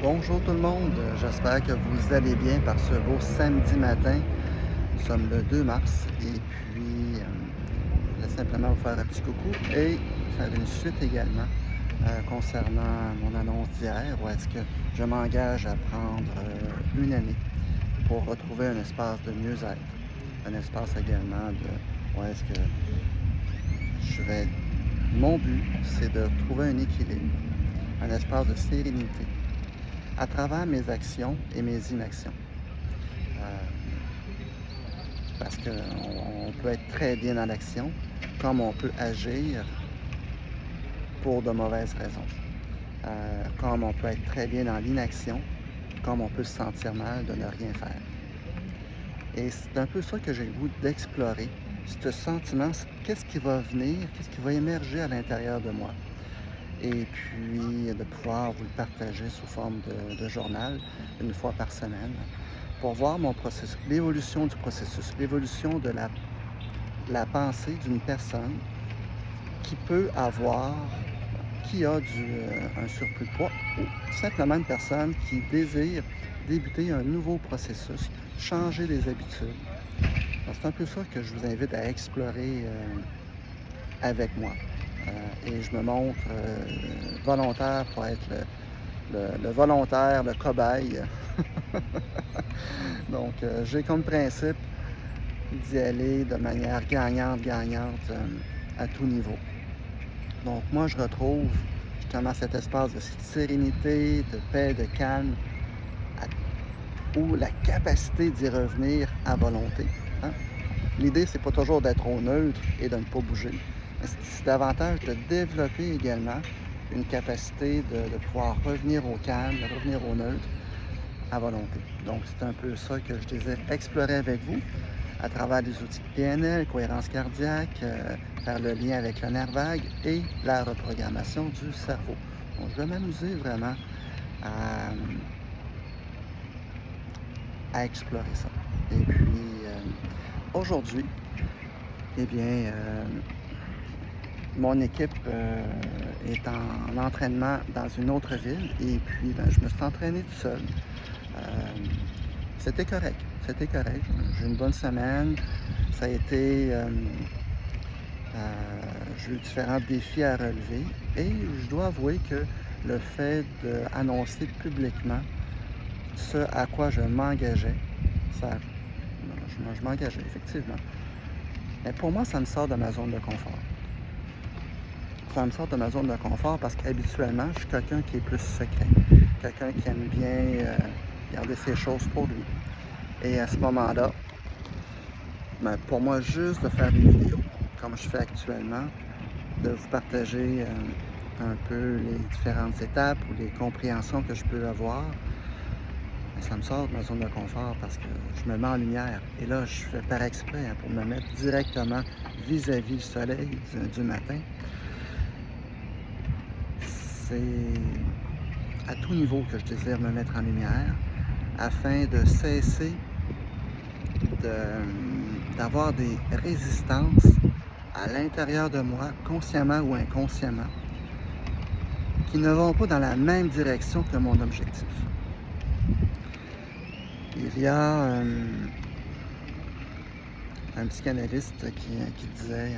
Bonjour tout le monde, j'espère que vous allez bien par ce beau samedi matin. Nous sommes le 2 mars et puis je voulais simplement vous faire un petit coucou et faire une suite également concernant mon annonce d'hier où est-ce que je m'engage à prendre une année pour retrouver un espace de mieux-être, un espace également de où est-ce que je vais... Mon but, c'est de trouver un équilibre, un espace de sérénité à travers mes actions et mes inactions. Parce qu'on peut être très bien dans l'action, comme on peut agir pour de mauvaises raisons. Comme on peut être très bien dans l'inaction, comme on peut se sentir mal de ne rien faire. Et c'est un peu ça que j'ai le goût d'explorer, ce sentiment, qu'est-ce qui va venir, qu'est-ce qui va émerger à l'intérieur de moi. Et puis de pouvoir vous le partager sous forme de journal, une fois par semaine, pour voir mon processus, l'évolution du processus, l'évolution de la pensée d'une personne qui peut avoir, qui a un surplus de poids, ou simplement une personne qui désire débuter un nouveau processus, changer des habitudes. Donc, c'est un peu ça que je vous invite à explorer avec moi. Et je me montre volontaire pour être le volontaire, le cobaye. Donc, j'ai comme principe d'y aller de manière gagnante à tout niveau. Donc, moi, je retrouve justement cet espace de sérénité, de paix, de calme, ou la capacité d'y revenir à volonté. Hein? L'idée, c'est pas toujours d'être au neutre et de ne pas bouger, mais c'est davantage de développer également une capacité de pouvoir revenir au calme, de revenir au neutre à volonté. Donc, c'est un peu ça que je désire explorer avec vous à travers des outils de PNL, cohérence cardiaque, faire le lien avec le nerf vague et la reprogrammation du cerveau. Donc, je vais m'amuser vraiment à explorer ça. Et puis, aujourd'hui, eh bien, mon équipe est en entraînement dans une autre ville et puis je me suis entraîné tout seul. C'était correct, J'ai eu une bonne semaine. Ça a été, j'ai eu différents défis à relever et je dois avouer que le fait d'annoncer publiquement ce à quoi je m'engageais, je m'engageais effectivement. Mais pour moi, ça me sort de ma zone de confort. Ça me sort de ma zone de confort parce qu'habituellement, je suis quelqu'un qui est plus secret, quelqu'un qui aime bien garder ses choses pour lui. Et à ce moment-là, pour moi, juste de faire des vidéos, comme je fais actuellement, de vous partager un peu les différentes étapes ou les compréhensions que je peux avoir, ça me sort de ma zone de confort parce que je me mets en lumière. Et là, je fais par exprès pour me mettre directement vis-à-vis du soleil du matin. C'est à tout niveau que je désire me mettre en lumière afin de cesser d'avoir des résistances à l'intérieur de moi, consciemment ou inconsciemment, qui ne vont pas dans la même direction que mon objectif. Il y a un psychanalyste qui disait,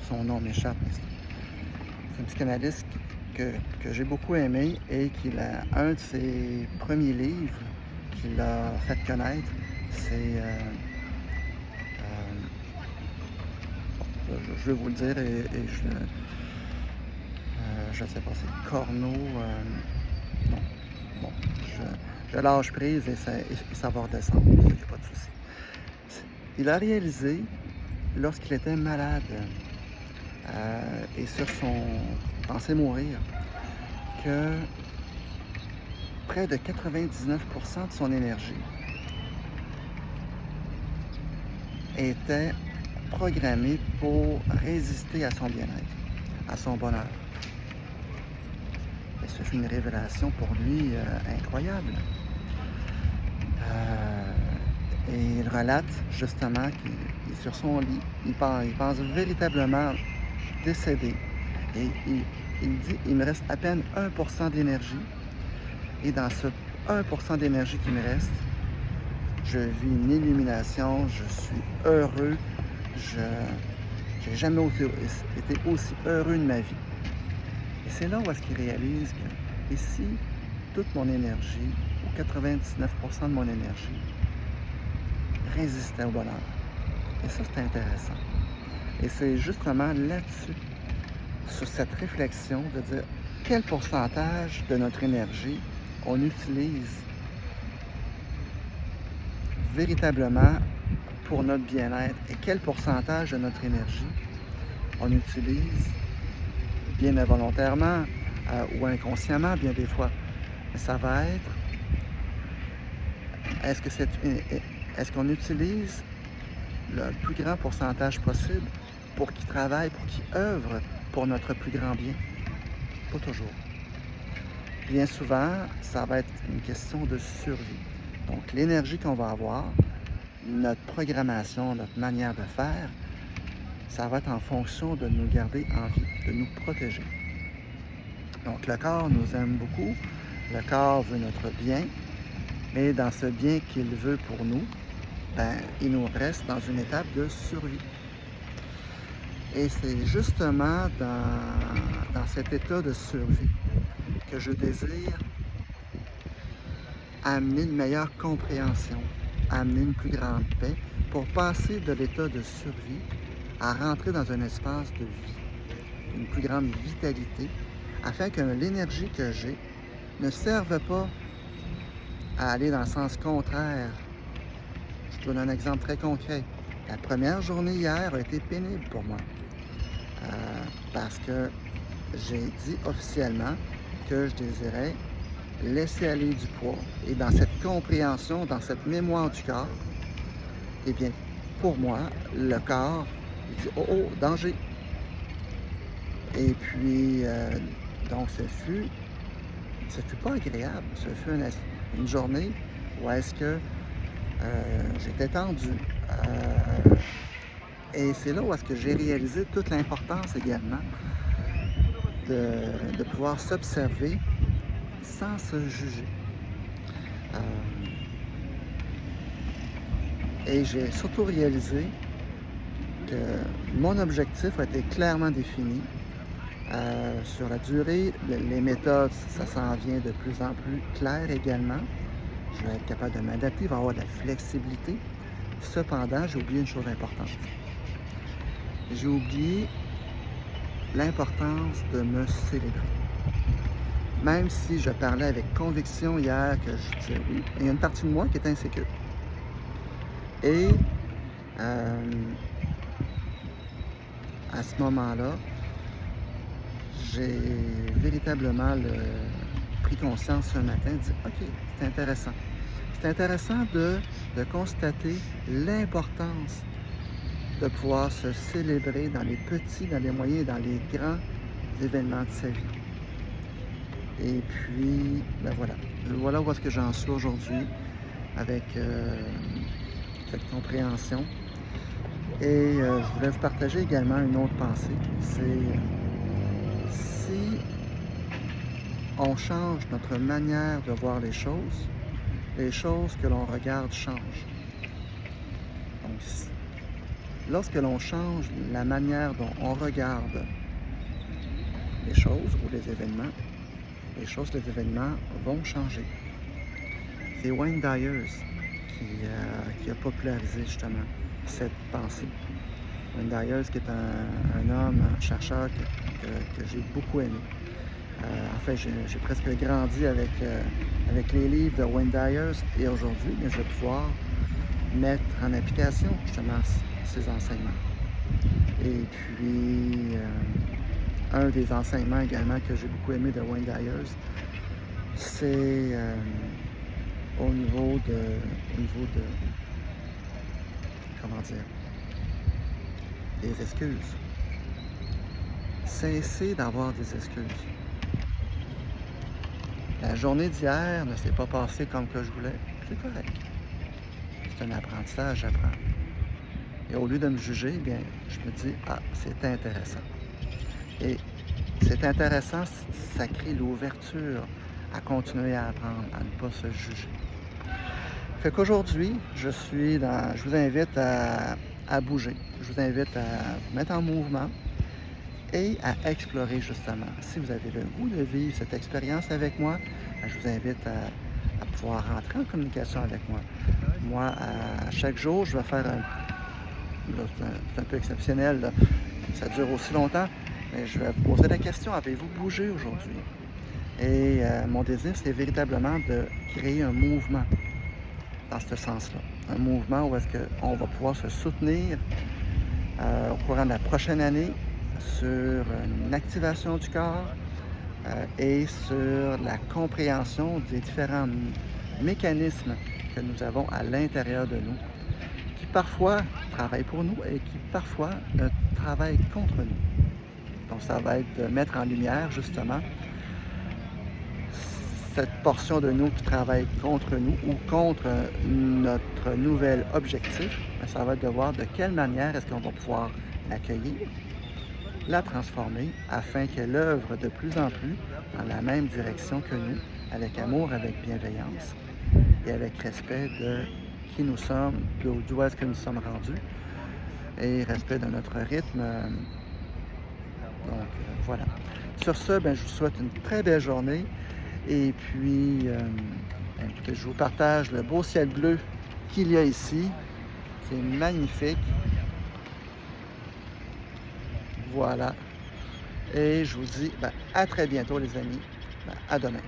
son nom m'échappe, c'est un psychanalyste que j'ai beaucoup aimé et un de ses premiers livres qu'il a fait connaître, c'est, je vais vous le dire et je ne sais pas, c'est Corneau, non, bon, je lâche prise et ça va redescendre, il n'y a pas de souci. Il a réalisé, lorsqu'il était malade et pensait mourir, que près de 99% de son énergie était programmée pour résister à son bien-être, à son bonheur. Et ce fut une révélation pour lui incroyable. Et il relate justement qu'il est sur son lit, il pense véritablement décédé. Et il me dit, il me reste à peine 1% d'énergie. Et dans ce 1% d'énergie qui me reste, je vis une illumination, je suis heureux, je n'ai jamais été aussi heureux de ma vie. Et c'est là où est-ce qu'il réalise que ici, toute mon énergie, ou 99% de mon énergie, résistait au bonheur. Et ça, c'est intéressant. Et c'est justement là-dessus, sur cette réflexion de dire quel pourcentage de notre énergie on utilise véritablement pour notre bien-être et quel pourcentage de notre énergie on utilise bien involontairement ou inconsciemment bien des fois. Mais ça va être, est-ce qu'on utilise le plus grand pourcentage possible pour qu'il travaille, pour qu'il œuvre pour notre plus grand bien? Pas toujours. Bien souvent, ça va être une question de survie. Donc, l'énergie qu'on va avoir, notre programmation, notre manière de faire, ça va être en fonction de nous garder en vie, de nous protéger. Donc, le corps nous aime beaucoup, le corps veut notre bien, mais dans ce bien qu'il veut pour nous, il nous reste dans une étape de survie. Et c'est justement dans cet état de survie que je désire amener une meilleure compréhension, amener une plus grande paix pour passer de l'état de survie à rentrer dans un espace de vie, une plus grande vitalité, afin que l'énergie que j'ai ne serve pas à aller dans le sens contraire. Je donne un exemple très concret. La première journée hier a été pénible pour moi parce que j'ai dit officiellement que je désirais laisser aller du poids. Et dans cette compréhension, dans cette mémoire du corps, eh bien, pour moi, le corps, il dit « Oh, oh, danger! » Et puis, donc, ce fut pas agréable. Ce fut une journée où est-ce que j'étais tendu. Et c'est là où est-ce que j'ai réalisé toute l'importance également de pouvoir s'observer sans se juger. Et j'ai surtout réalisé que mon objectif a été clairement défini. Sur la durée, les méthodes, ça s'en vient de plus en plus clair également. Je vais être capable de m'adapter, il va y avoir de la flexibilité. Cependant, j'ai oublié une chose importante. J'ai oublié l'importance de me célébrer. Même si je parlais avec conviction hier que je disais oui, il y a une partie de moi qui est insécure. Et à ce moment-là, j'ai véritablement pris conscience ce matin, dit « Ok, c'est intéressant. » C'est intéressant de constater l'importance de pouvoir se célébrer dans les petits, dans les moyens et dans les grands événements de sa vie. Et puis, voilà où est-ce que j'en suis aujourd'hui avec cette compréhension. Et je voulais vous partager également une autre pensée. C'est si on change notre manière de voir les choses que l'on regarde changent. Donc, lorsque l'on change la manière dont on regarde les choses ou les événements, les événements vont changer. C'est Wayne Dyer qui a popularisé justement cette pensée. Wayne Dyer, qui est un homme, un chercheur que j'ai beaucoup aimé. En fait, j'ai presque grandi avec les livres de Wayne Dyer et aujourd'hui, je vais pouvoir mettre en application justement ces enseignements. Et puis, un des enseignements également que j'ai beaucoup aimé de Wayne Dyer, c'est au niveau de, comment dire, des excuses. Cessez d'avoir des excuses. La journée d'hier ne s'est pas passée comme que je voulais. C'est correct. C'est un apprentissage, j'apprends. Et au lieu de me juger, eh bien, je me dis, ah, c'est intéressant. Et C'est intéressant, ça crée l'ouverture à continuer à apprendre, à ne pas se juger. Fait qu'aujourd'hui, je vous invite à bouger. Je vous invite à vous mettre en mouvement et à explorer justement. Si vous avez le goût de vivre cette expérience avec moi, je vous invite à pouvoir rentrer en communication avec moi. Moi, à chaque jour, je vais faire c'est un peu exceptionnel, là, ça dure aussi longtemps, mais je vais vous poser la question, avez-vous bougé aujourd'hui? Et mon désir, c'est véritablement de créer un mouvement dans ce sens-là. Un mouvement où est-ce qu'on va pouvoir se soutenir au courant de la prochaine année sur une activation du corps et sur la compréhension des différents mécanismes que nous avons à l'intérieur de nous, qui parfois travaillent pour nous et qui parfois travaillent contre nous. Donc ça va être de mettre en lumière justement cette portion de nous qui travaille contre nous ou contre notre nouvel objectif. Ça va être de voir de quelle manière est-ce qu'on va pouvoir l'accueillir, la transformer afin qu'elle œuvre de plus en plus dans la même direction que nous, avec amour, avec bienveillance et avec respect de qui nous sommes, d'où est-ce que nous sommes rendus et respect de notre rythme. Donc voilà. Sur ce, je vous souhaite une très belle journée et puis écoutez, je vous partage le beau ciel bleu qu'il y a ici. C'est magnifique. Voilà. Et je vous dis à très bientôt les amis. À demain.